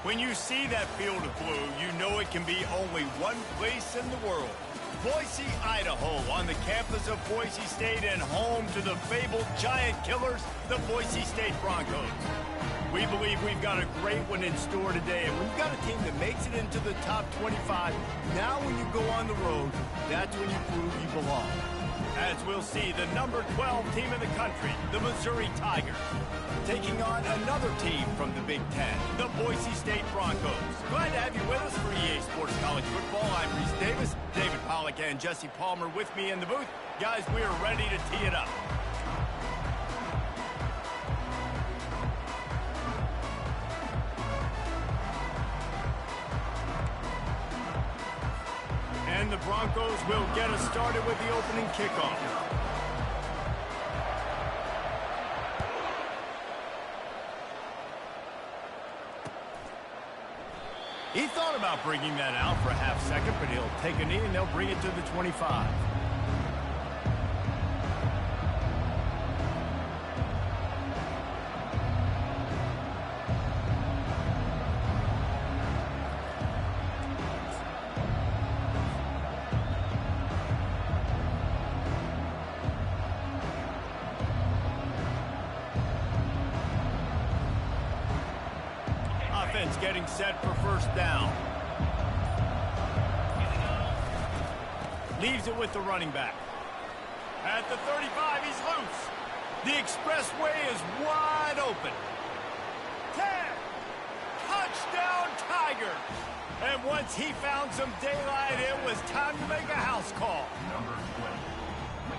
When you see that field of blue, you know it can be only one place in the world. Boise, Idaho, on the campus of Boise State and home to the fabled giant killers, the Boise State Broncos. We believe we've got a great one in store today, and we've got a team that makes it into the top 25. Now when you go on the road, that's when you prove you belong. As we'll see, the number 12 team in the country, the Missouri Tigers, taking on another team from the Big Ten, the Boise State Broncos. Glad to have you with us for EA Sports College Football. I'm Reese Davis, David Pollack and Jesse Palmer with me in the booth. Guys, we are ready to tee it up. And the Broncos will get us started with the opening kickoff. He thought about bringing that out for a half second, but he'll take a knee and they'll bring it to the 25. Getting set for first down. Leaves it with the running back. At the 35, he's loose. The expressway is wide open. 10. Touchdown, Tigers. And once he found some daylight, it was time to make a house call.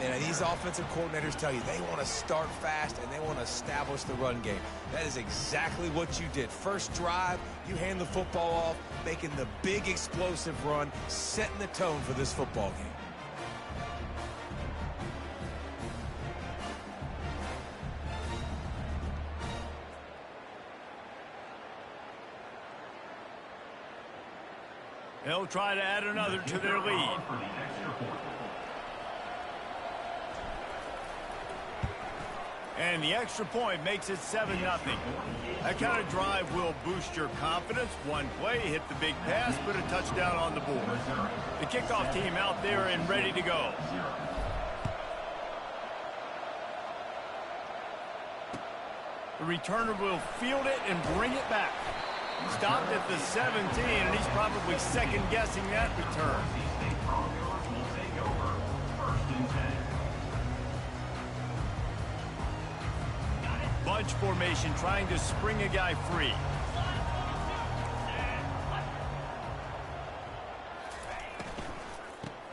And these offensive coordinators tell you they want to start fast and they want to establish the run game. That is exactly what you did. First drive, you hand the football off, making the big explosive run, setting the tone for this football game. They'll try to add another to their lead. And the extra point makes it 7-0. That kind of drive will boost your confidence. One play, hit the big pass, put a touchdown on the board. The kickoff team out there and ready to go. The returner will field it and bring it back. Stopped at the 17, and he's probably second-guessing that return. Bunch formation, trying to spring a guy free.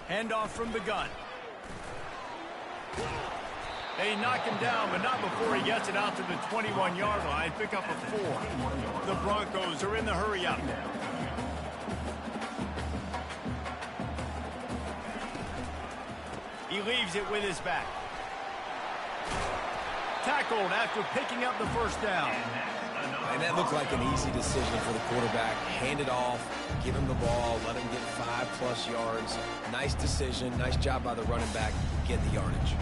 Handoff from the gun. They knock him down, but not before he gets it out to the 21-yard line. Pick up a 4. The Broncos are in the hurry-up. He leaves it with his back. Tackled after picking up the first down. And that looked like an easy decision for the quarterback. Hand it off, give him the ball, let him get 5+ yards. Nice decision, nice job by the running back, getting the yardage.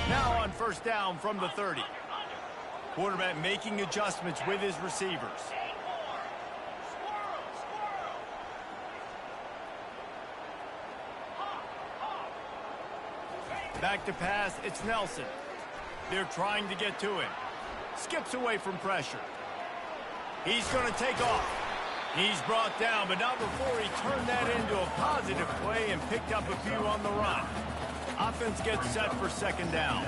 Now on first down from the 30. Quarterback making adjustments with his receivers. Back to pass, it's Nelson. They're trying to get to him. Skips away from pressure. He's going to take off. He's brought down, but not before he turned that into a positive play and picked up a few on the run. Offense gets set for second down.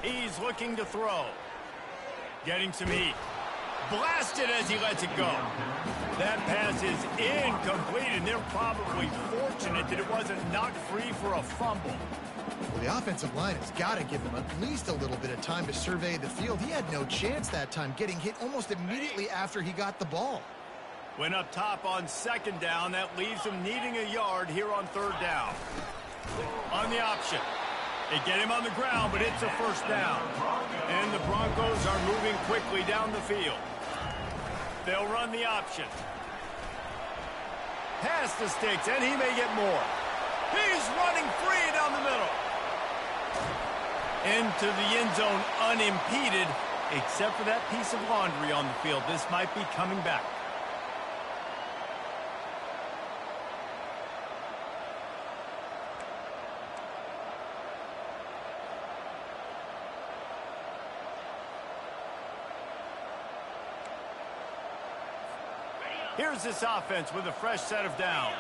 He's looking to throw. Getting some heat. Blasted as he lets it go. That pass is incomplete, and they're probably fortunate that it wasn't knocked free for a fumble. Well, the offensive line has got to give him at least a little bit of time to survey the field. He had no chance that time, getting hit almost immediately after he got the ball. Went up top on second down. That leaves him needing a yard here on third down. On the option. They get him on the ground, but it's a first down. And the Broncos are moving quickly down the field. They'll run the option. Past the sticks, and he may get more. He's running free down the middle. Into the end zone unimpeded, except for that piece of laundry on the field. This might be coming back. Here's this offense with a fresh set of downs.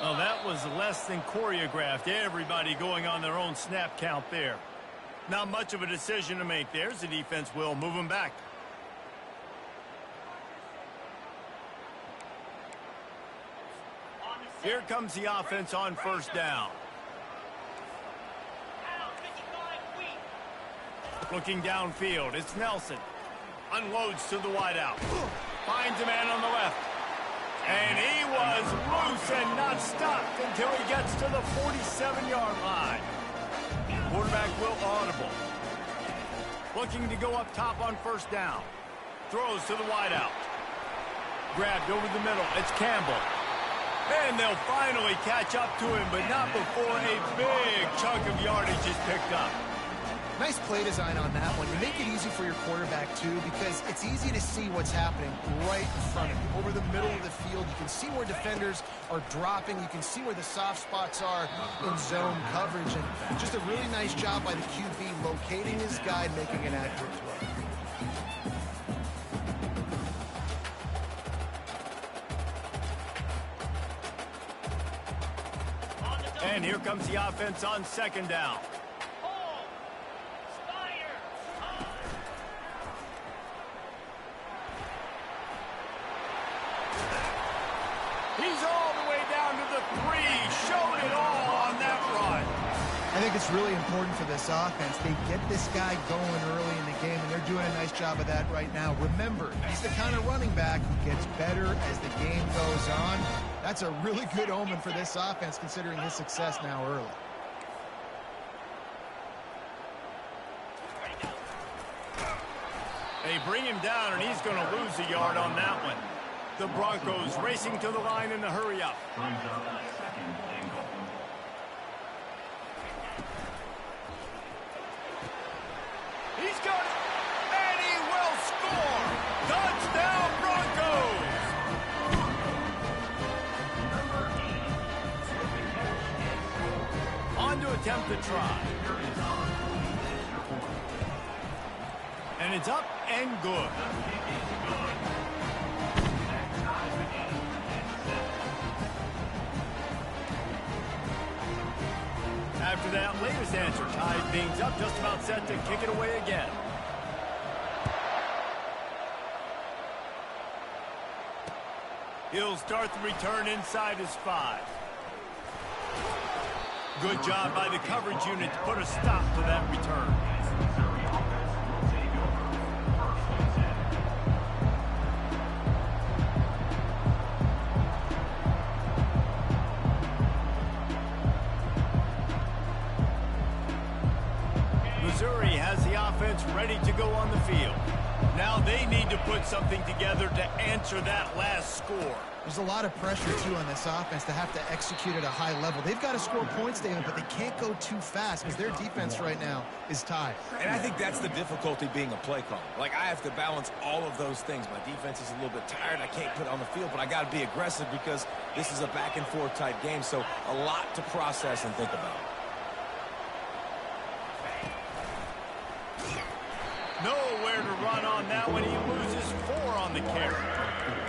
Oh, that was less than choreographed. Everybody going on their own snap count there. Not much of a decision to make. There's the defense will move them back. Here comes the offense on first down. Looking downfield, it's Nelson. Unloads to the wideout. Finds a man on the left. And he was loose and not stopped until he gets to the 47-yard line. Quarterback will audible. Looking to go up top on first down. Throws to the wideout. Grabbed over the middle. It's Campbell. And they'll finally catch up to him, but not before a big chunk of yardage is picked up. Nice play design on that one. You make it easy for your quarterback, too, because it's easy to see what's happening right in front of you. Over the middle of the field, you can see where defenders are dropping. You can see where the soft spots are in zone coverage. And just a really nice job by the QB locating his guy and making an accurate throw. And here comes the offense on second down. He's all the way down to the 3. Showed it all on that run. I think it's really important for this offense. They get this guy going early in the game, and they're doing a nice job of that right now. Remember, he's the kind of running back who gets better as the game goes on. That's a really good omen for this offense, considering his success now early. They bring him down, and he's going to lose a yard on that one. The Broncos racing to the line in the hurry-up. He's got it, and he will score. Touchdown, Broncos! On to attempt the try. And it's up and good. After that latest answer, tied things up, just about set to kick it away again. He'll start the return inside his 5. Good job by the coverage unit to put a stop to that return. Missouri has the offense ready to go on the field. Now they need to put something together to answer that last score. There's a lot of pressure, too, on this offense to have to execute at a high level. They've got to score points, David, but they can't go too fast because their defense right now is tied. And I think that's the difficulty being a play caller. Like, I have to balance all of those things. My defense is a little bit tired. I can't put it on the field, but I got to be aggressive because this is a back-and-forth type game, so a lot to process and think about. Nowhere to run on that one. He loses 4 on the carry.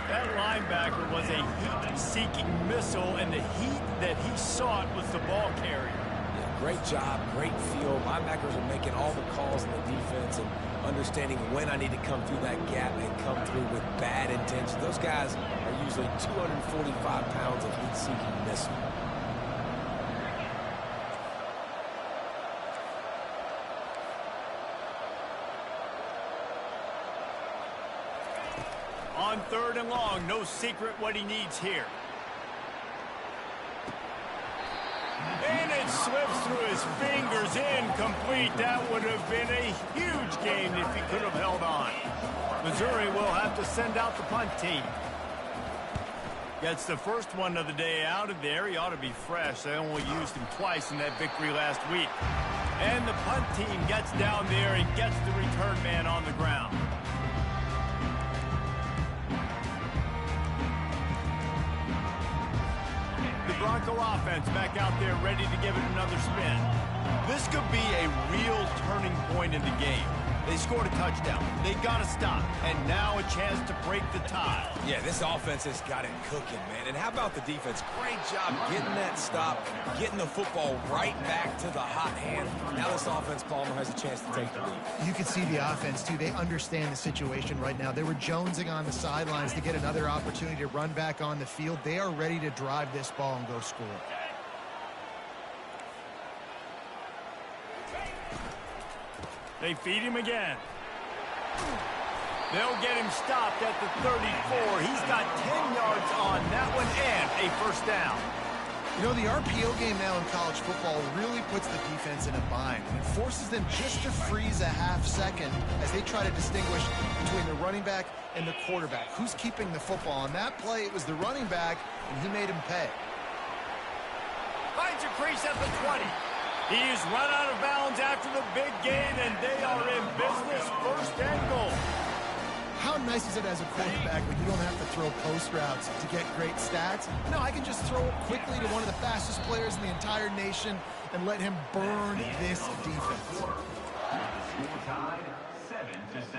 That linebacker was a heat-seeking missile, and the heat that he sought was the ball carrier. Yeah, great job, great feel. Linebackers are making all the calls in the defense and understanding when I need to come through that gap and come through with bad intention. Those guys are usually 245 pounds of heat-seeking missile. On 3rd and long, no secret what he needs here. And it slips through his fingers, incomplete. incomplete. That would have been a huge gain if he could have held on. Missouri will have to send out the punt team. Gets the first one of the day out of there. He ought to be fresh. They only used him twice in that victory last week. And the punt team gets down there and gets the return man on the ground. The Bronco offense back out there ready to give it another spin. This could be a real turning point in the game. They scored a touchdown. They got to stop. And now a chance to break the tie. Yeah, this offense has got it cooking, man. And how about the defense? Great job getting that stop, getting the football right back to the hot hand. Now this offense, Palmer, has a chance to take the lead. You can see the offense, too. They understand the situation right now. They were jonesing on the sidelines to get another opportunity to run back on the field. They are ready to drive this ball and go score. They feed him again. They'll get him stopped at the 34. He's got 10 yards on that one and a first down. You know, the RPO game now in college football really puts the defense in a bind. And it forces them just to freeze a half second as they try to distinguish between the running back and the quarterback. Who's keeping the football? On that play, it was the running back, and he made him pay. Finds a crease at the 20. He's run out of bounds after the big gain, and they are in business, first and goal. How nice is it as a quarterback when you don't have to throw post routes to get great stats? No, I can just throw it quickly to one of the fastest players in the entire nation and let him burn this defense. Score tied 7-7.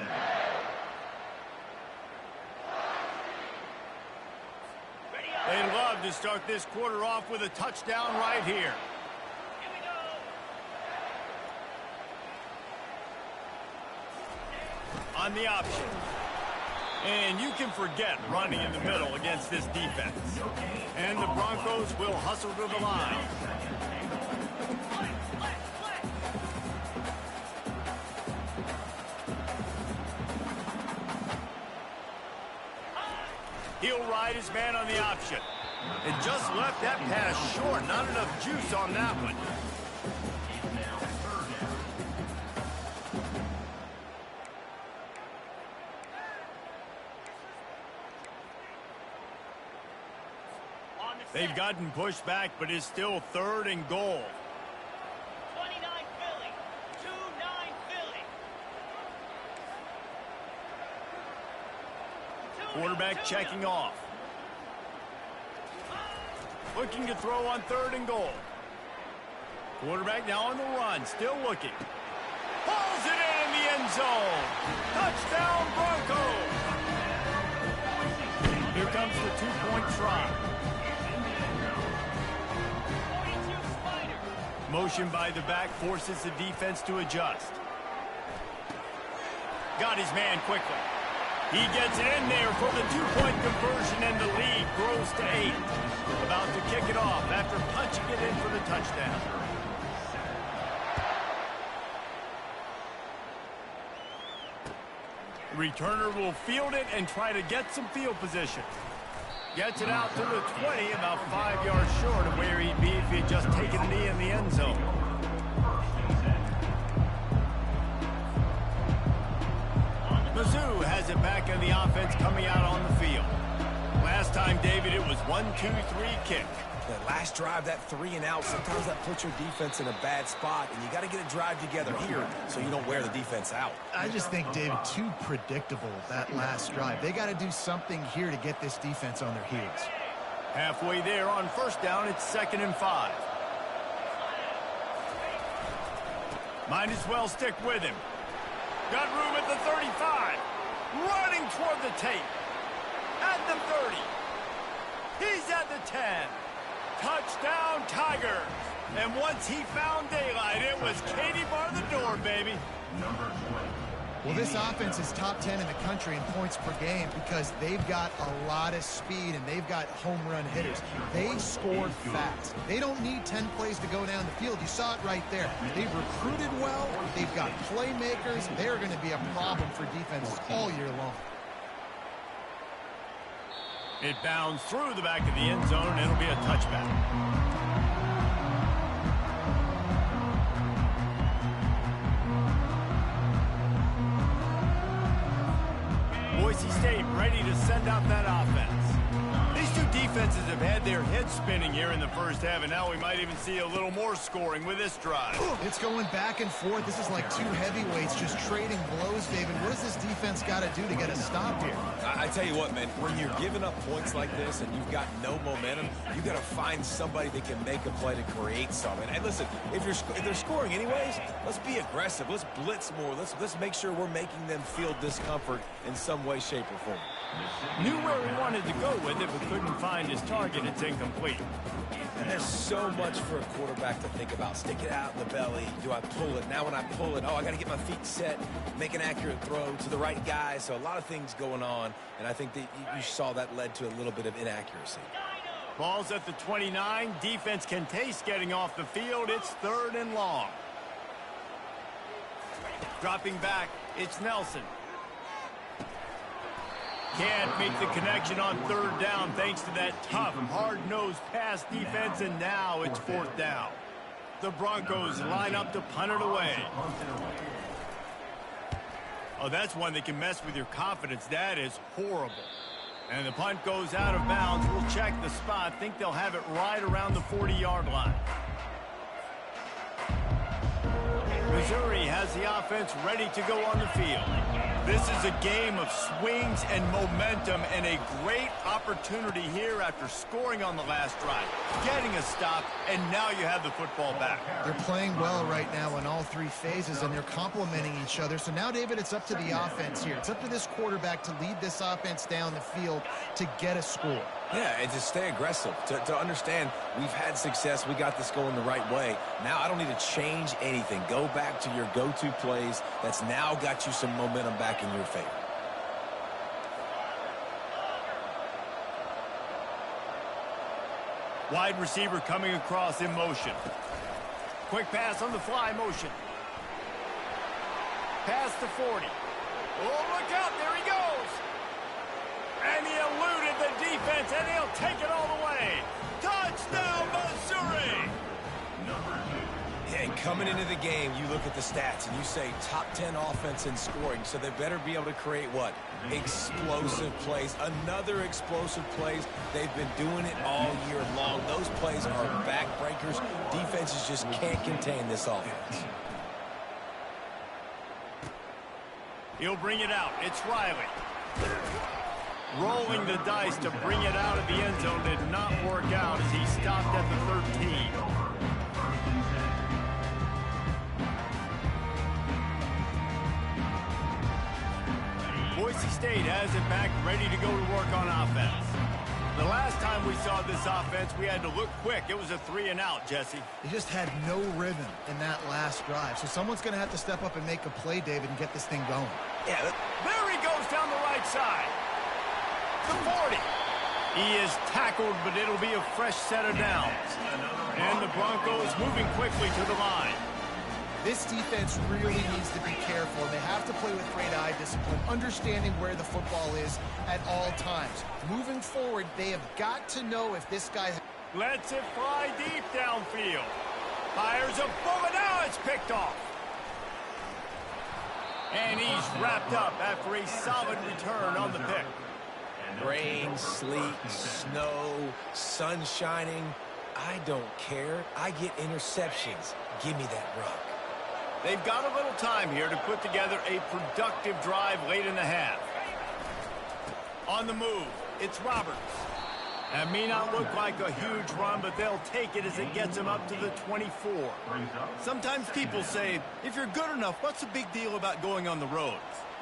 They love to start this quarter off with a touchdown right here. On the option. And you can forget running in the middle against this defense. And the Broncos will hustle to the line. He'll ride his man on the option. And just left that pass short. Not enough juice on that one. They've gotten pushed back, but it's still third and goal. 29 Philly. 2-9 Philly. Quarterback checking off. Looking to throw on third and goal. Quarterback now on the run, still looking. Pulls it in the end zone. Touchdown Broncos. Here comes the two-point try. Motion by the back forces the defense to adjust. Got his man quickly. He gets it in there for the two-point conversion, and the lead grows to 8. About to kick it off after punching it in for the touchdown. Returner will field it and try to get some field position. Gets it out to the 20, about 5 yards short of where he'd be if he had just taken a knee in the end zone. Mizzou has it back in the offense coming out on the field. Last time, David, it was 1-2-3 kick. That last drive, that 3-and-out, sometimes that puts your defense in a bad spot, and you got to get a drive together here so you don't wear the defense out. I just think, David, too predictable that last drive. They got to do something here to get this defense on their heels. Halfway there on first down, it's 2nd and 5. Might as well stick with him. Got room at the 35. Running toward the tape. At the 30. He's at the 10. Touchdown, Tigers. And once he found daylight, it was Katie bar the door, baby. Well, this offense is top 10 in the country in points per game because they've got a lot of speed and they've got home run hitters. They score fast. They don't need 10 plays to go down the field. You saw it right there. They've recruited well. They've got playmakers. They're going to be a problem for defenses all year long. It bounds through the back of the end zone, and it'll be a touchback. ready to send out that offense. These two defenses have had their heads spinning here in the first half, and now we might even see a little more scoring with this drive. It's going back and forth. This is like two heavyweights just trading blows, David. What does this defense got to do to get a stop here? I tell you what, man, when you're giving up points like this and you've got no momentum, you got to find somebody that can make a play to create something. And listen, if they're scoring anyways, let's be aggressive. Let's blitz more. Let's make sure we're making them feel discomfort in some way, shape, or form. Knew where he wanted to go with it, but couldn't find his target. It's incomplete. And there's so much for a quarterback to think about. Stick it out in the belly. Do I pull it? Now when I pull it, I got to get my feet set, make an accurate throw to the right guy. So a lot of things going on, and I think that you saw that led to a little bit of inaccuracy. Ball's at the 29. Defense can taste getting off the field. It's 3rd and long. Dropping back, it's Nelson. Can't make the connection on 3rd down thanks to that tough, hard-nosed pass defense, and now it's 4th down. The Broncos line up to punt it away. Oh, that's one that can mess with your confidence. That is horrible. And the punt goes out of bounds. We'll check the spot. Think they'll have it right around the 40-yard line. Missouri has the offense ready to go on the field. This is a game of swings and momentum, and a great opportunity here after scoring on the last drive, getting a stop, and now you have the football back. They're playing well right now in all three phases, and they're complementing each other. So now, David, it's up to the offense here. It's up to this quarterback to lead this offense down the field to get a score. Yeah, and to stay aggressive, to understand we've had success, we got this going the right way. Now I don't need to change anything. Go back to your go-to plays. That's now got you some momentum back in your favor. Wide receiver coming across in motion. Quick pass on the fly motion. Pass to 40. Oh, look out, there he goes. And he eluded the defense, and he'll take it all the way. Touchdown, Missouri! Yeah, and coming into the game, you look at the stats, and you say top 10 offense in scoring, so they better be able to create what? Explosive plays. Another explosive plays. They've been doing it all year long. Those plays are backbreakers. Defenses just can't contain this offense. He'll bring it out. It's Riley. Rolling the dice to bring it out of the end zone did not work out as he stopped at the 13. Boise State has it back, ready to go to work on offense. The last time we saw this offense, we had to look quick. It was a 3-and-out, Jesse. They just had no rhythm in that last drive. So someone's going to have to step up and make a play, David, and get this thing going. Yeah, there he goes down the right side. The 40. He is tackled, but it'll be a fresh set of downs. And the Broncos moving quickly to the line. This defense really needs to be careful, and they have to play with great eye discipline, understanding where the football is at all times. Moving forward, they have got to know if this guy... Lets it fly deep downfield. Fires a bullet. Now it's picked off. And he's wrapped up after a solid return on the pick. Rain, sleet, snow, sun shining. I don't care. I get interceptions. Give me that rock. They've got a little time here to put together a productive drive late in the half. On the move, it's Roberts. That may not look like a huge run, but they'll take it as it gets them up to the 24. Sometimes people say, if you're good enough, what's the big deal about going on the road?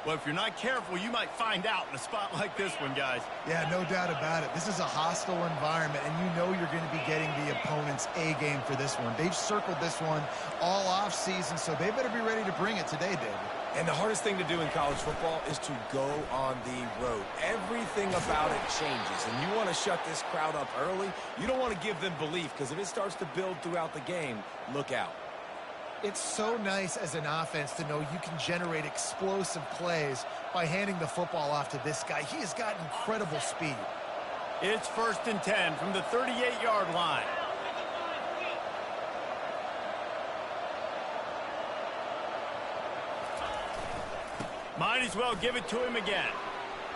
Well, if you're not careful, you might find out in a spot like this one, guys. Yeah, no doubt about it. This is a hostile environment, and you know you're going to be getting the opponent's A-game for this one. They've circled this one all offseason, so they better be ready to bring it today, David. And the hardest thing to do in college football is to go on the road. Everything about it changes, and you want to shut this crowd up early. You don't want to give them belief, because if it starts to build throughout the game, look out. It's so nice as an offense to know you can generate explosive plays by handing the football off to this guy. He has got incredible speed. It's 1st and 10 from the 38-yard line. Might as well give it to him again.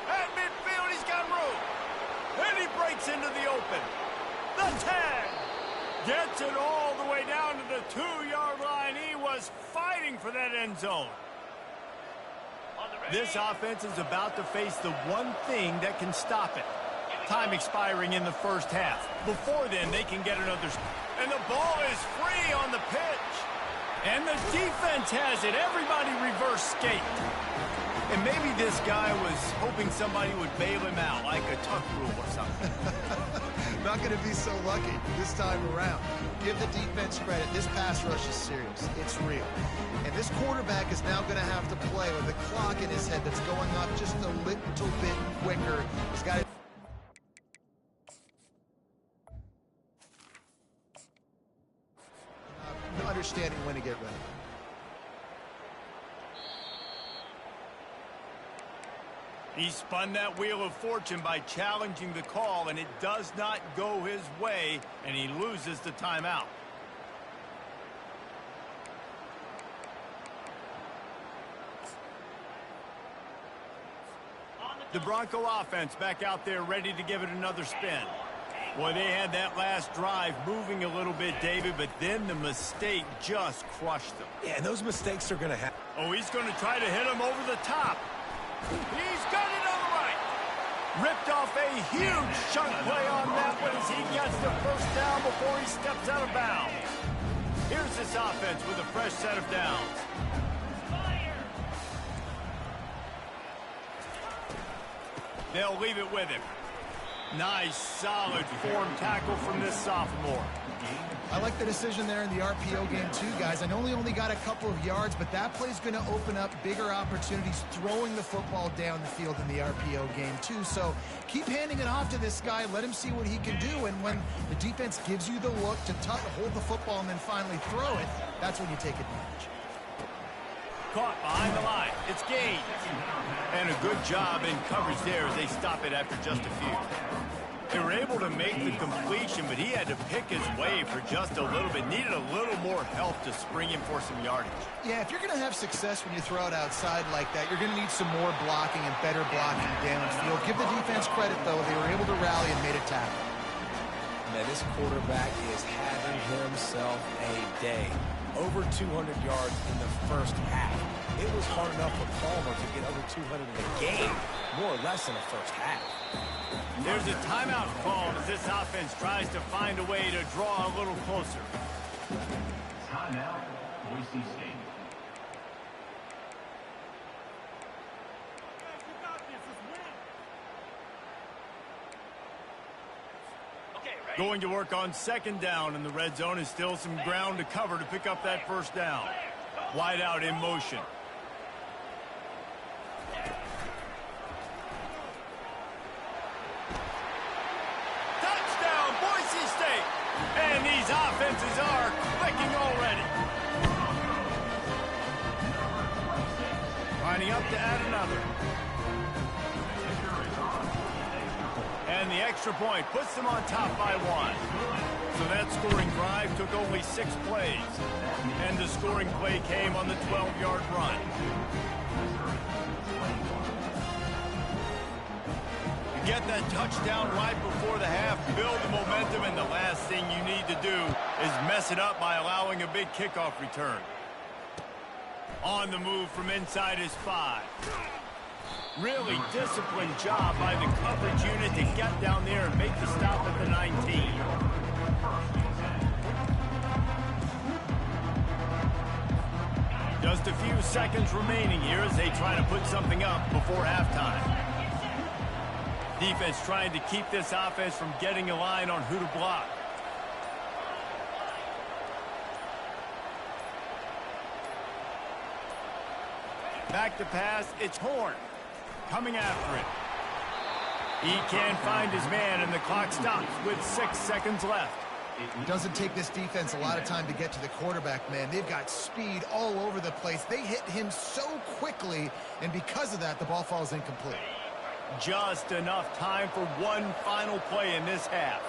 At midfield. got room. And he breaks into the open. The tag. Gets it all the way down to the 2-yard line. He was fighting for that end zone. This offense is about to face the one thing that can stop it. Time expiring in the first half. Before then, they can get another. And the ball is free on the pitch. And the defense has it. Everybody reverse skate. And maybe this guy was hoping somebody would bail him out, like a tuck rule or something. Not going to be so lucky this time around. Give the defense credit. This pass rush is serious. It's real. And this quarterback is now going to have to play with a clock in his head that's going up just a little bit quicker. He's got to... understanding when to get ready. He spun that wheel of fortune by challenging the call, and it does not go his way, and he loses the timeout. The Bronco offense back out there ready to give it another spin. Boy, they had that last drive moving a little bit, David, but then the mistake just crushed them. Yeah, and those mistakes are going to happen. Oh, he's going to try to hit him over the top. He's got it on the right. Ripped off a huge chunk play on that one as he gets the first down before he steps out of bounds. Here's this offense with a fresh set of downs. They'll leave it with him. Nice, solid form tackle from this sophomore. I like the decision there in the RPO game too, guys. I know he only got a couple of yards, but that play's going to open up bigger opportunities throwing the football down the field in the RPO game too. So keep handing it off to this guy. Let him see what he can do. And when the defense gives you the look to hold the football and then finally throw it, that's when you take advantage. Caught behind the line. It's gained. And a good job in coverage there as they stop it after just a few. They were able to make the completion, but he had to pick his way for just a little bit. Needed a little more help to spring him for some yardage. Yeah, if you're going to have success when you throw it outside like that, you're going to need some more blocking and better blocking downfield. Give the defense credit, though. They were able to rally and made a tackle. Man, this quarterback is having himself a day. Over 200 yards in the first half. It was hard enough for Palmer to get over 200 in the game, more or less in the first half. There's a timeout called as this offense tries to find a way to draw a little closer. Timeout, Boise State. Going to work on second down in the red zone, and still some ground to cover to pick up that first down. Wide out in motion. Touchdown, Boise State! And these offenses are clicking already. Lining up to add another. And the extra point puts them on top by 1. So that scoring drive took only 6 plays. And the scoring play came on the 12-yard run. You get that touchdown right before the half, build the momentum, and the last thing you need to do is mess it up by allowing a big kickoff return. On the move from inside his 5. Really disciplined job by the coverage unit to get down there and make the stop at the 19. Just a few seconds remaining here as they try to put something up before halftime. Defense trying to keep this offense from getting a line on who to block. Back to pass, it's Horn. Coming after it. He can't find his man, and the clock stops with 6 seconds left. It doesn't take this defense a lot of time to get to the quarterback, man. They've got speed all over the place. They hit him so quickly, and because of that, the ball falls incomplete. Just enough time for one final play in this half.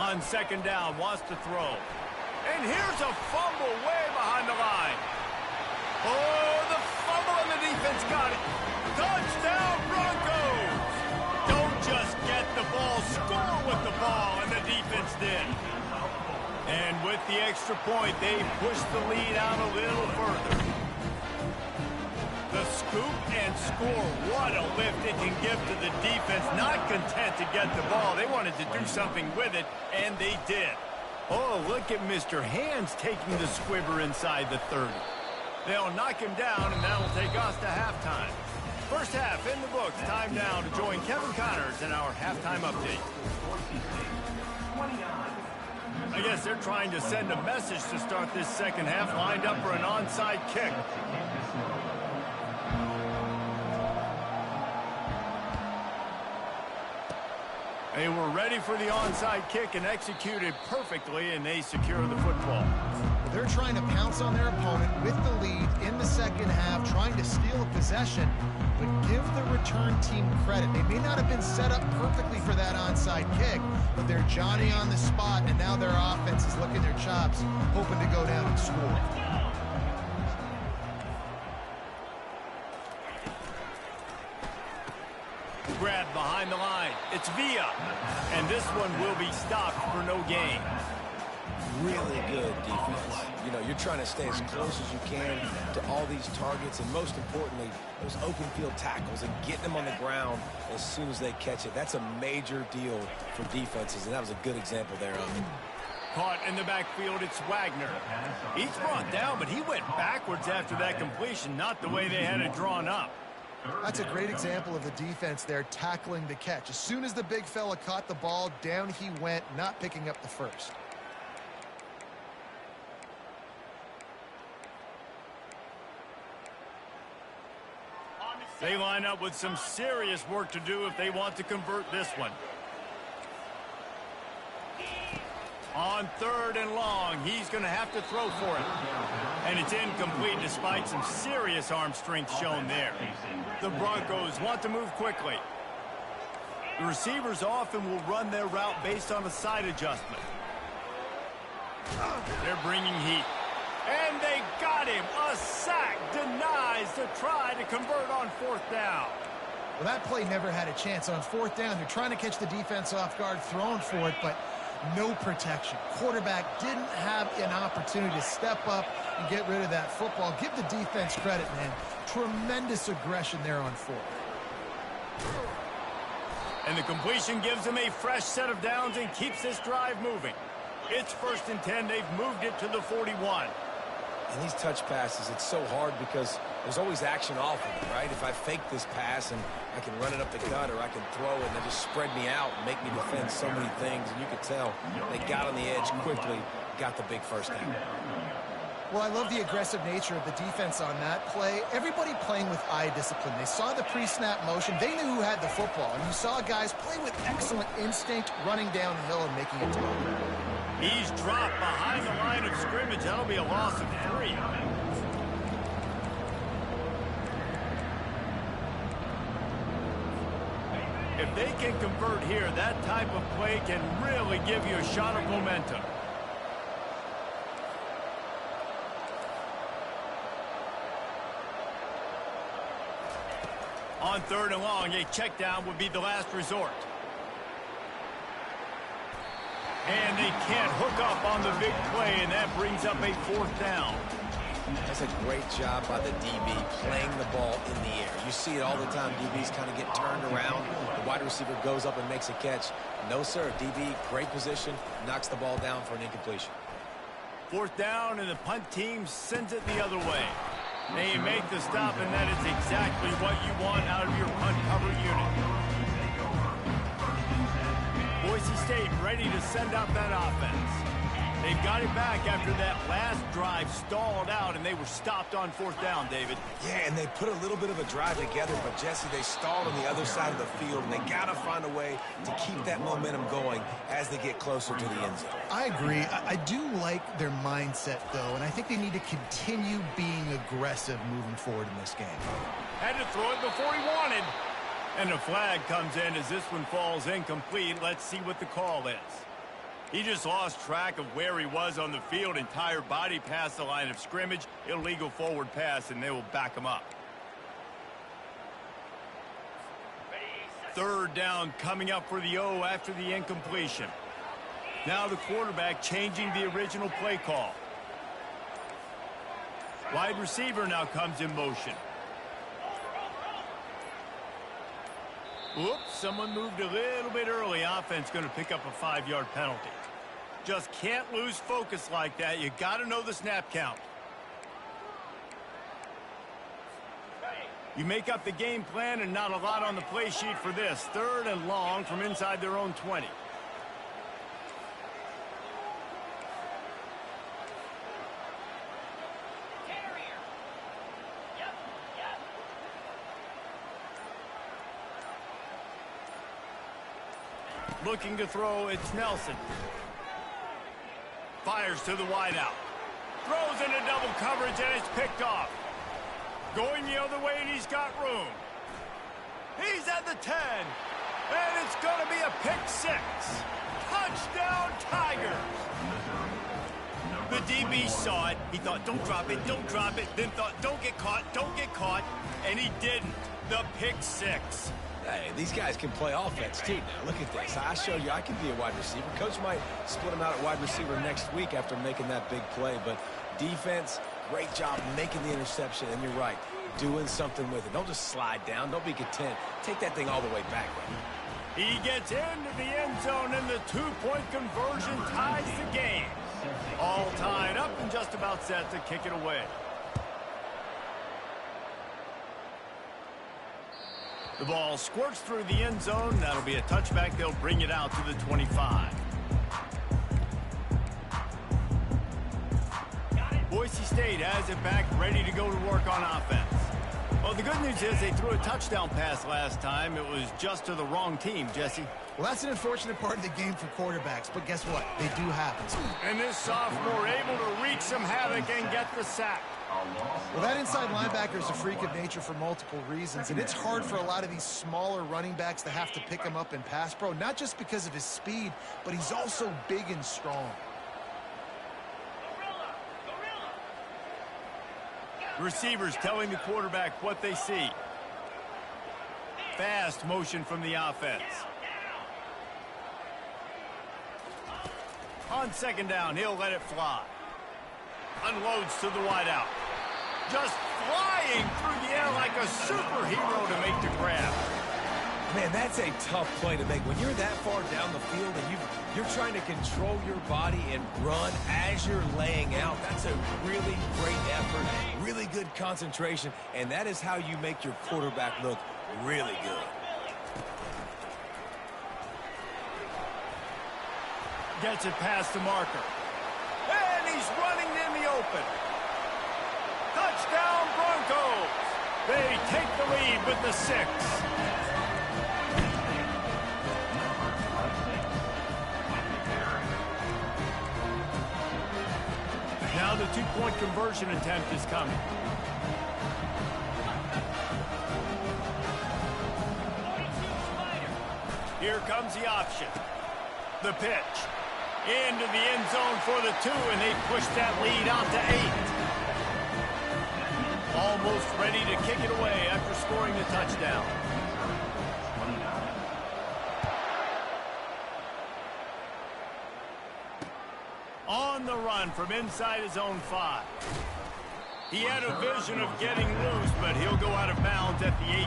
On second down, wants to throw. And here's a fumble way behind the line. Oh, the fumble and the defense got it. Touchdown, Broncos! Don't just get the ball, score with the ball, and the defense did. And with the extra point, they pushed the lead out a little further. The scoop and score, what a lift it can give to the defense. Not content to get the ball, they wanted to do something with it, and they did. Oh, look at Mr. Hands taking the squibber inside the 30. They'll knock him down, and that'll take us to halftime. First half in the books. Time now to join Kevin Connors in our halftime update. I guess they're trying to send a message to start this second half, lined up for an onside kick. They were ready for the onside kick and executed perfectly, and they secure the football. They're trying to pounce on their opponent with the lead in the second half, trying to steal a possession, but give the return team credit. They may not have been set up perfectly for that onside kick, but they're Johnny on the spot, and now their offense is licking their chops, hoping to go down and score. Grab behind the line. It's Villa. And this one will be stopped for no gain. Really good defense. You know, you're trying to stay as close as you can to all these targets, and most importantly, those open field tackles and getting them on the ground as soon as they catch it. That's a major deal for defenses, and that was a good example there of it. Caught in the backfield, it's Wagner. He's brought down, but he went backwards after that completion, not the way they had it drawn up. That's a great example of the defense there tackling the catch. As soon as the big fella caught the ball, down he went, not picking up the first. They line up with some serious work to do if they want to convert this one. On third and long, he's going to have to throw for it. And it's incomplete despite some serious arm strength shown there. The Broncos want to move quickly. The receivers often will run their route based on a side adjustment. They're bringing heat. And they got him. A sack denies the try to convert on fourth down. Well, that play never had a chance. On fourth down, they're trying to catch the defense off guard, throwing for it, but no protection. Quarterback didn't have an opportunity to step up and get rid of that football. Give the defense credit, man. Tremendous aggression there on fourth. And the completion gives them a fresh set of downs and keeps this drive moving. It's 1st and 10. They've moved it to the 41. And these touch passes, it's so hard because there's always action off of it, right? If I fake this pass and I can run it up the gut or I can throw it and they just spread me out and make me defend so many things. And you could tell they got on the edge quickly, got the big first down. Well, I love the aggressive nature of the defense on that play. Everybody playing with eye discipline. They saw the pre-snap motion. They knew who had the football. And you saw guys play with excellent instinct, running downhill and making it to him. He's dropped behind the line of scrimmage. That'll be a loss of 3. If they can convert here, that type of play can really give you a shot of momentum. On third and long, a check down would be the last resort. And they can't hook up on the big play, and that brings up a fourth down. That's a great job by the DB playing the ball in the air. You see it all the time. DBs kind of get turned around. The wide receiver goes up and makes a catch. No, sir. DB, great position, knocks the ball down for an incompletion. Fourth down, and the punt team sends it the other way. They make the stop, and that is exactly what you want out of your punt cover unit. Boise State ready to send out that offense. They've got it back after that last drive stalled out, and they were stopped on fourth down, David. Yeah, and they put a little bit of a drive together, but, Jesse, they stalled on the other side of the field, and they got to find a way to keep that momentum going as they get closer to the end zone. I agree. I do like their mindset, though, and I think they need to continue being aggressive moving forward in this game. Had to throw it before he wanted. And a flag comes in as this one falls incomplete. Let's see what the call is. He just lost track of where he was on the field. Entire body past the line of scrimmage. Illegal forward pass, and they will back him up. Third down coming up for the O after the incompletion. Now the quarterback changing the original play call. Wide receiver now comes in motion. Whoops, someone moved a little bit early. Offense going to pick up a 5-yard penalty. Just can't lose focus like that. You got to know the snap count. You make up the game plan and not a lot on the play sheet for this. Third and long from inside their own 20. Looking to throw, it's Nelson. Fires to the wideout. Throws into double coverage, and it's picked off. Going the other way, and he's got room. He's at the 10. And it's going to be a pick 6. Touchdown, Tigers. The DB saw it. He thought, don't drop it, don't drop it. Then thought, don't get caught. And he didn't. The pick 6. Hey, these guys can play offense, too. Now, look at this. I showed you I can be a wide receiver. Coach might split him out at wide receiver next week after making that big play. But defense, great job making the interception. And you're right, doing something with it. Don't just slide down. Don't be content. Take that thing all the way back. He gets into the end zone, and the 2-point conversion ties the game. All tied up and just about set to kick it away. The ball squirts through the end zone. That'll be a touchback. They'll bring it out to the 25. Boise State has it back, ready to go to work on offense. Well, the good news is they threw a touchdown pass last time. It was just to the wrong team, Jesse. Well, that's an unfortunate part of the game for quarterbacks, but guess what? They do happen. And this sophomore able to wreak some havoc and get the sack. Well, that inside linebacker is a freak of nature for multiple reasons, and it's hard for a lot of these smaller running backs to have to pick him up in pass pro, not just because of his speed, but he's also big and strong. Receivers telling the quarterback what they see. Fast motion from the offense. On second down, he'll let it fly. Unloads to the wideout. Just flying through the air like a superhero to make the grab. Man, that's a tough play to make. When you're that far down the field and you're trying to control your body and run as you're laying out, that's a really great effort, really good concentration, and that is how you make your quarterback look really good. Gets it past the marker. And he's running in the open. Touchdown, Broncos. They take the lead with the 6. Now the 2-point conversion attempt is coming. Here comes the option. The pitch. Into the end zone for the 2, and they push that lead out to 8. Almost ready to kick it away after scoring the touchdown. On the run from inside his own 5. He had a vision of getting loose, but he'll go out of bounds at the 18.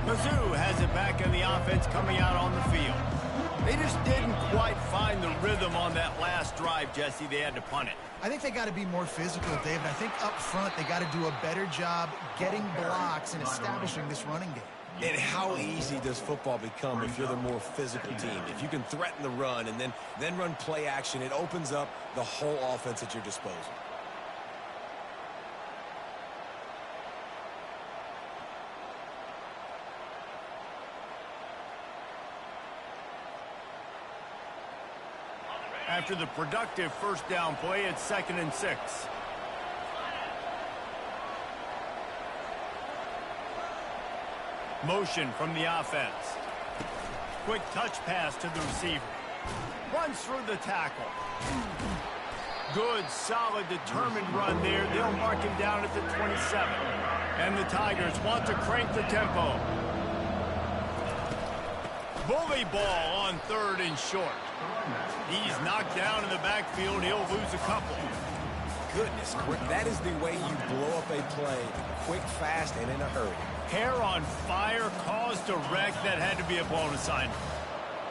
Mizzou has it back in the offense coming out on the field. They just didn't quite find the rhythm on that last drive, Jesse. They had to punt it. I think they got to be more physical, David. I think up front they got to do a better job getting blocks and establishing this running game. And how easy does football become if you're the more physical team? If you can threaten the run and then run play action, it opens up the whole offense at your disposal. After the productive first down play, it's 2nd and 6. Motion from the offense. Quick touch pass to the receiver. Runs through the tackle. Good, solid, determined run there. They'll mark him down at the 27. And the Tigers want to crank the tempo. Bully ball on 3rd and short. He's knocked down in the backfield. He'll lose a couple. Goodness, quick. That is the way you blow up a play. Quick, fast, and in a hurry. Hair on fire caused a wreck that had to be a blown assignment.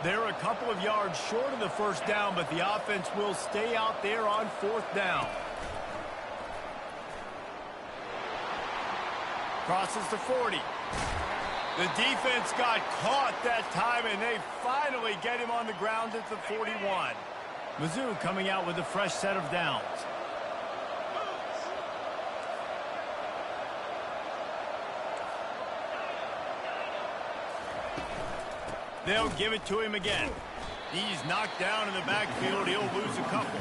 They're a couple of yards short of the first down, but the offense will stay out there on 4th down. Crosses the 40. The defense got caught that time, and they finally get him on the ground at the 41. Mizzou coming out with a fresh set of downs. They'll give it to him again. He's knocked down in the backfield. He'll lose a couple.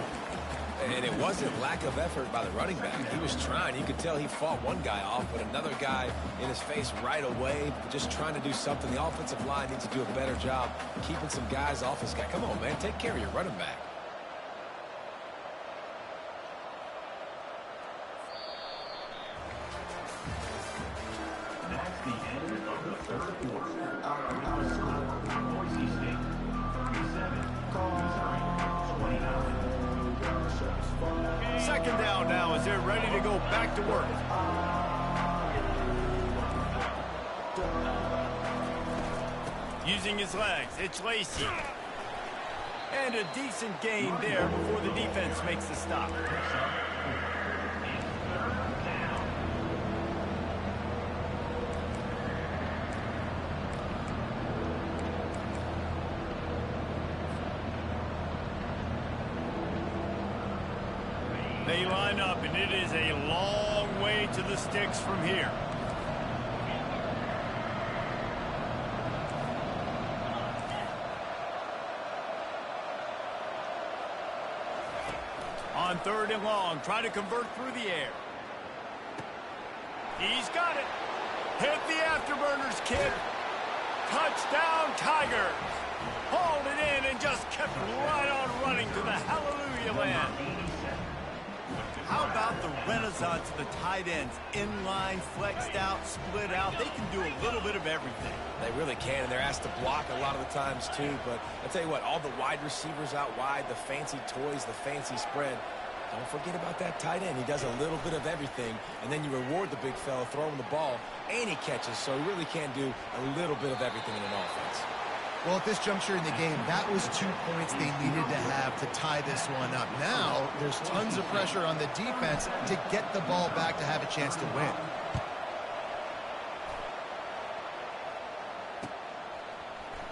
And it wasn't lack of effort by the running back. He was trying. You could tell he fought one guy off, but another guy in his face right away, just trying to do something. The offensive line needs to do a better job keeping some guys off this guy. Come on, man. Take care of your running back. That's the end of the 3rd quarter. Boise State 37, Missouri 29. 2nd down now as they're ready to go back to work. Using his legs, it's Lacey. And a decent gain there before the defense makes the stop. They line up, and it is a long way to the sticks from here. On 3rd and long, trying to convert through the air. He's got it. Hit the afterburners, kid. Touchdown, Tigers. Hauled it in and just kept right on running to the hallelujah land. How about the renaissance of the tight ends? Inline, flexed out, split out. They can do a little bit of everything. They really can, and they're asked to block a lot of the times, too. But I'll tell you what, all the wide receivers out wide, the fancy toys, the fancy spread, don't forget about that tight end. He does a little bit of everything, and then you reward the big fella throwing the ball, and he catches, so he really can do a little bit of everything in an offense. Well, at this juncture in the game, that was 2 points they needed to have to tie this one up. Now, there's tons of pressure on the defense to get the ball back to have a chance to win.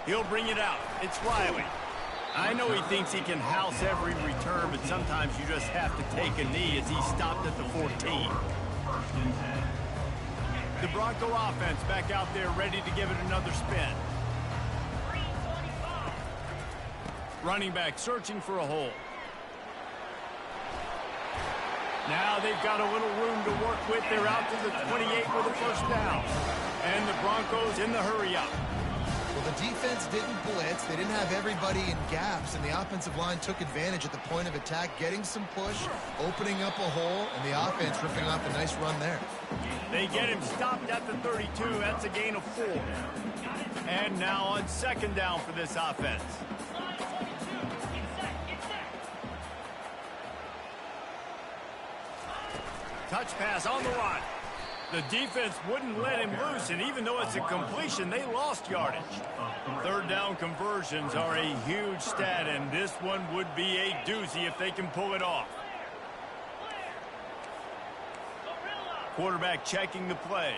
He'll bring it out. It's Riley. I know he thinks he can house every return, but sometimes you just have to take a knee as he stopped at the 14. The Bronco offense back out there ready to give it another spin. Running back searching for a hole. Now they've got a little room to work with. They're out to the 28 for the first down. And the Broncos in the hurry-up. Well, the defense didn't blitz. They didn't have everybody in gaps, and the offensive line took advantage at the point of attack, getting some push, opening up a hole, and the offense ripping off a nice run there. They get him stopped at the 32. That's a gain of 4. And now on 2nd down for this offense. Touch pass on the run. The defense wouldn't let him loose, and even though it's a completion, they lost yardage. 3rd down conversions are a huge stat, and this one would be a doozy if they can pull it off. Quarterback checking the play.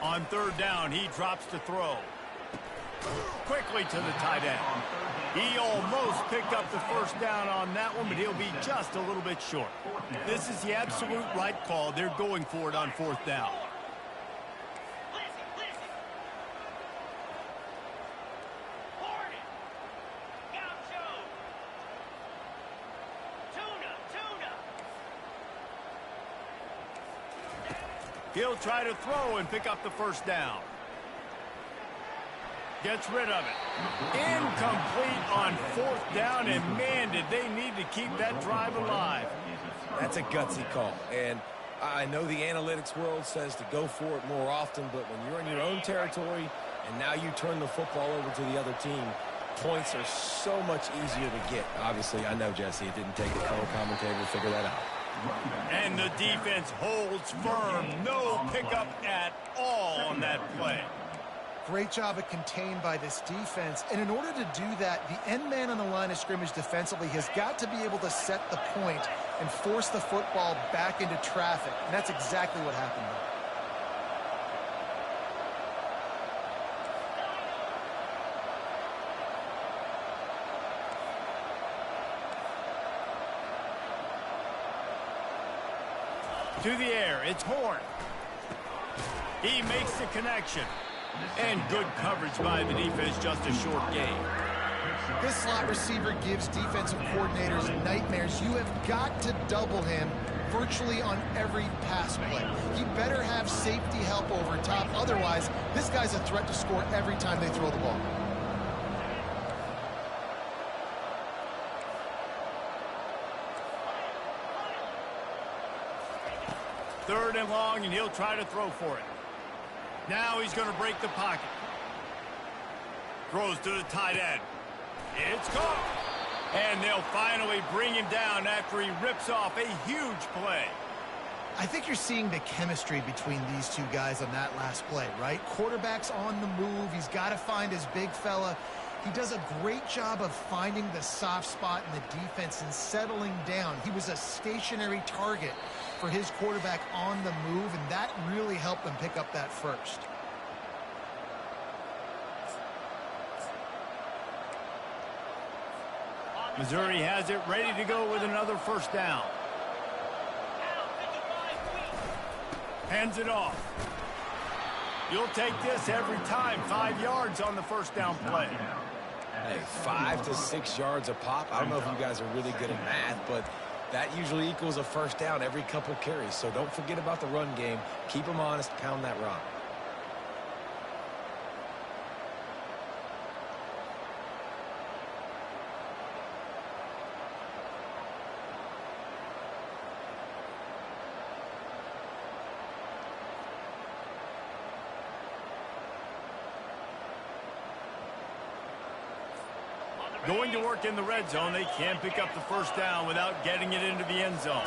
On 3rd down, he drops to throw. Quickly to the tight end. He almost picked up the first down on that one, but he'll be just a little bit short. This is the absolute right call. They're going for it on 4th down. He'll try to throw and pick up the first down. Gets rid of it. Incomplete on fourth down, and man, did they need to keep that drive alive. That's a gutsy call, and I know the analytics world says to go for it more often, but when you're in your own territory and now you turn the football over to the other team, points are so much easier to get. Obviously, I know, Jesse, it didn't take a color commentator to figure that out. And the defense holds firm. No pickup at all on that play. Great job of contained by this defense. And in order to do that, the end man on the line of scrimmage defensively has got to be able to set the point and force the football back into traffic. And that's exactly what happened there. To the air, it's Horn. He makes the connection. And good coverage by the defense, just a short gain. This slot receiver gives defensive coordinators nightmares. You have got to double him virtually on every pass play. He better have safety help over top. Otherwise, this guy's a threat to score every time they throw the ball. Third and long, and he'll try to throw for it. Now he's going to break the pocket. Throws to the tight end. It's caught. And they'll finally bring him down after he rips off a huge play. I think you're seeing the chemistry between these two guys on that last play, right? Quarterback's on the move. He's got to find his big fella. He does a great job of finding the soft spot in the defense and settling down. He was a stationary target for his quarterback on the move, and that really helped them pick up that first. Missouri has it ready to go with another first down. Hands it off. You'll take this every time. 5 yards on the first down play. Hey, 5 to 6 yards a pop. I don't know if you guys are really good at math, but that usually equals a first down every couple carries. So don't forget about the run game. Keep them honest. Pound that rock. Going to work in the red zone. They can't pick up the first down without getting it into the end zone.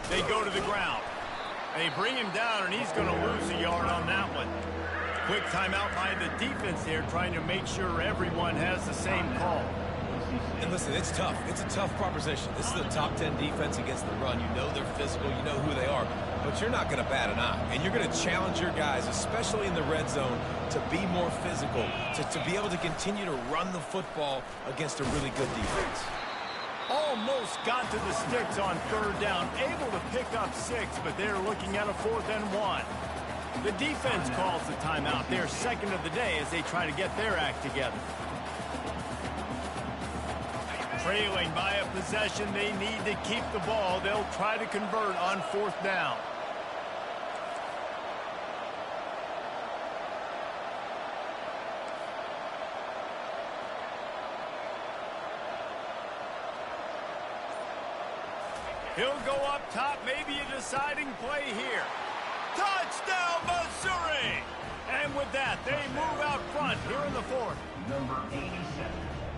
They go to the ground. They bring him down, and he's going to lose a yard on that one. Quick timeout by the defense there, trying to make sure everyone has the same call. And listen, it's tough. It's a tough proposition. This is a top 10 defense against the run. You know they're physical. You know who they are. But you're not going to bat an eye. And you're going to challenge your guys, especially in the red zone, to be more physical, to be able to continue to run the football against a really good defense. Almost got to the sticks on third down. Able to pick up 6, but they're looking at a 4th and 1. The defense calls the timeout. Their second of the day as they try to get their act together. Trailing by a possession, they need to keep the ball. They'll try to convert on 4th down. He'll go up top, maybe a deciding play here. Touchdown, Missouri! And with that, they move out front here in the 4th. Number 87.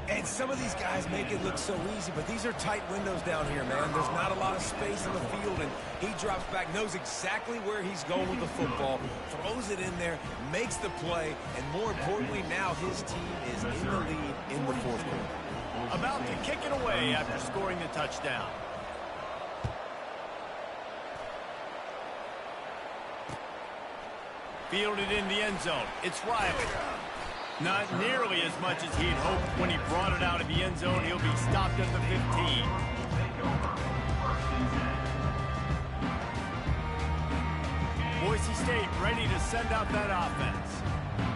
And some of these guys make it look so easy, but these are tight windows down here, man. There's not a lot of space in the field, and he drops back, knows exactly where he's going with the football, throws it in there, makes the play, and more importantly, now his team is in the lead in the 4th quarter. About to kick it away after scoring the touchdown. Fielded in the end zone. It's Riley. Not nearly as much as he'd hoped when he brought it out of the end zone. He'll be stopped at the 15. Boise State ready to send out that offense.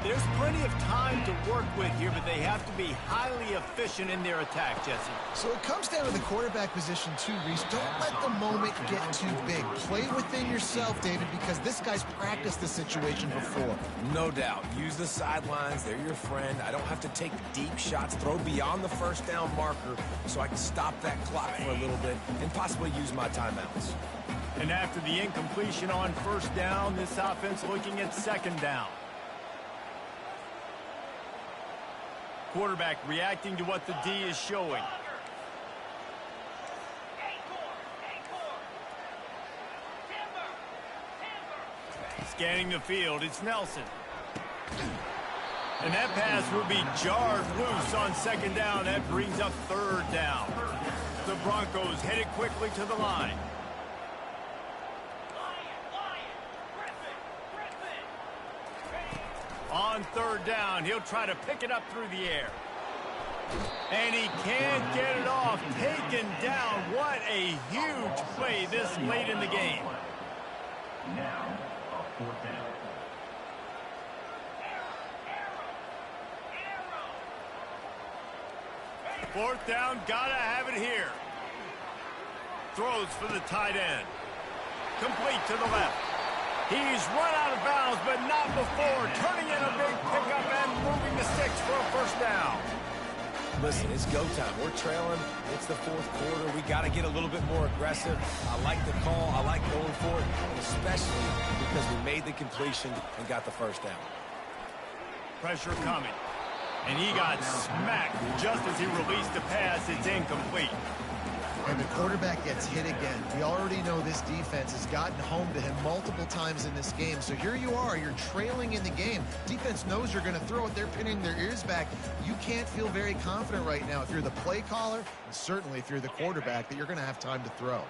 There's plenty of time to work with here, but they have to be highly efficient in their attack, Jesse. So it comes down to the quarterback position too, Reese. Don't let the moment get too big. Play within yourself, David, because this guy's practiced this situation before. No doubt. Use the sidelines. They're your friend. I don't have to take deep shots, throw beyond the first down marker so I can stop that clock for a little bit and possibly use my timeouts. And after the incompletion on first down, this offense looking at second down. Quarterback reacting to what the D is showing. Scanning the field, it's Nelson. And that pass will be jarred loose on second down. That brings up third down. The Broncos headed quickly to the line. On third down, he'll try to pick it up through the air. And he can't get it off. Taken down. What a huge play this late in the game. Now, a fourth down. Fourth down, gotta have it here. Throws for the tight end. Complete to the left. He's run out of bounds, but not before. Turning in a big pickup and moving the sticks for a first down. Listen, it's go time. We're trailing. It's the fourth quarter. We got to get a little bit more aggressive. I like the call. I like going for it, and especially because we made the completion and got the first down. Pressure coming. And he got smacked just as he released the pass. It's incomplete. And the quarterback gets hit again. We already know this defense has gotten home to him multiple times in this game. So here you are, you're trailing in the game. Defense knows you're going to throw it. They're pinning their ears back. You can't feel very confident right now if you're the play caller, and certainly if you're the quarterback, that you're going to have time to throw.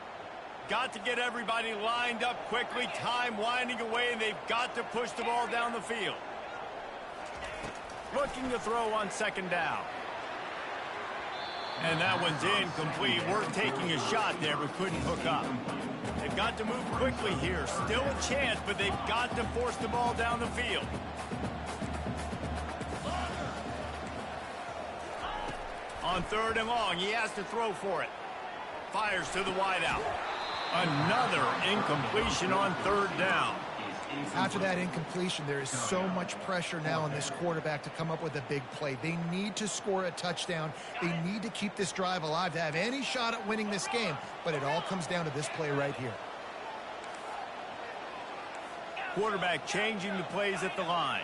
Got to get everybody lined up quickly. Time winding away, and they've got to push the ball down the field. Looking to throw on second down. And that one's incomplete. We're taking a shot there, but couldn't hook up. They've got to move quickly here. Still a chance, but they've got to force the ball down the field. On third and long, he has to throw for it. Fires to the wideout. Another incompletion on third down. After that incompletion, there is so much pressure now on this quarterback to come up with a big play. They need to score a touchdown. They need to keep this drive alive to have any shot at winning this game. But it all comes down to this play right here. Quarterback changing the plays at the line.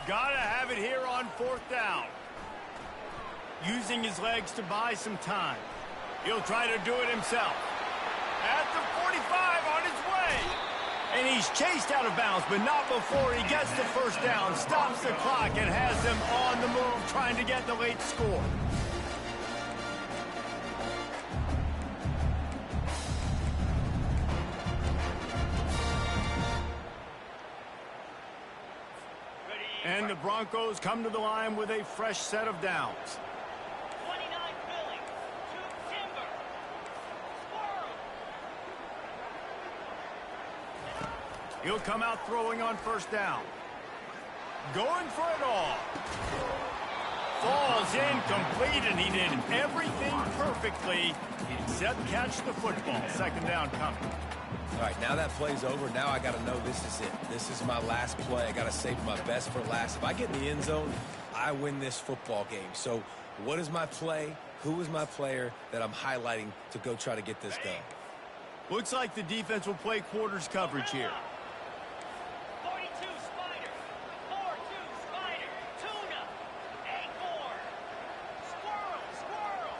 Gotta have it here on fourth down. Using his legs to buy some time. He'll try to do it himself. At the 45 on his way. And he's chased out of bounds, but not before he gets the first down. Stops the clock and has them on the move trying to get the late score. And the Broncos come to the line with a fresh set of downs. 29 Philly, 2 Timber. Squirrel. He'll come out throwing on first down. Going for it all. Falls incomplete, and he did everything perfectly except catch the football. Second down coming. All right, now that play's over. Now I got to know this is it. This is my last play. I got to save my best for last. If I get in the end zone, I win this football game. So what is my play? Who is my player that I'm highlighting to go try to get this done? Looks like the defense will play quarters coverage here. 42 Spider. 4-2 Spider. Tuna. Acorn. Squirrel. Squirrel.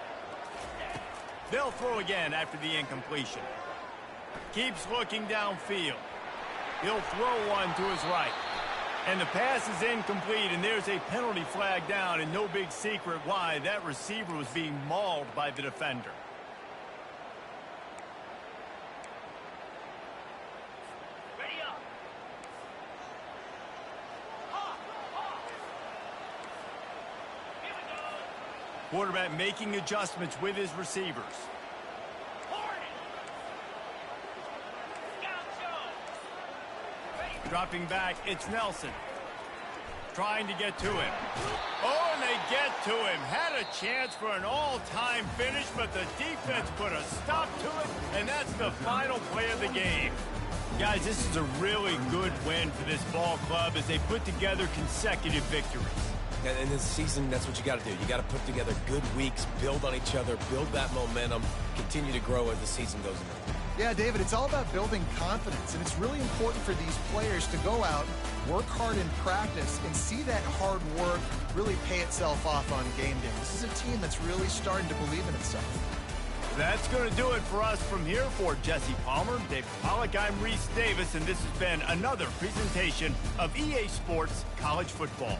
They'll throw again after the incompletion. Keeps looking downfield. He'll throw one to his right. And the pass is incomplete, and there's a penalty flag down, and no big secret why. That receiver was being mauled by the defender. Ready up. Here we go. Quarterback making adjustments with his receivers. Dropping back, it's Nelson. Trying to get to him. Oh, and they get to him. Had a chance for an all-time finish, but the defense put a stop to it, and that's the final play of the game. Guys, this is a really good win for this ball club as they put together consecutive victories. And in this season, that's what you got to do. You got to put together good weeks, build on each other, build that momentum, continue to grow as the season goes on. Yeah, David, it's all about building confidence, and it's really important for these players to go out, work hard in practice, and see that hard work really pay itself off on game day. This is a team that's really starting to believe in itself. That's going to do it for us from here. For Jesse Palmer, Dave Pollack, I'm Reese Davis, and this has been another presentation of EA Sports College Football.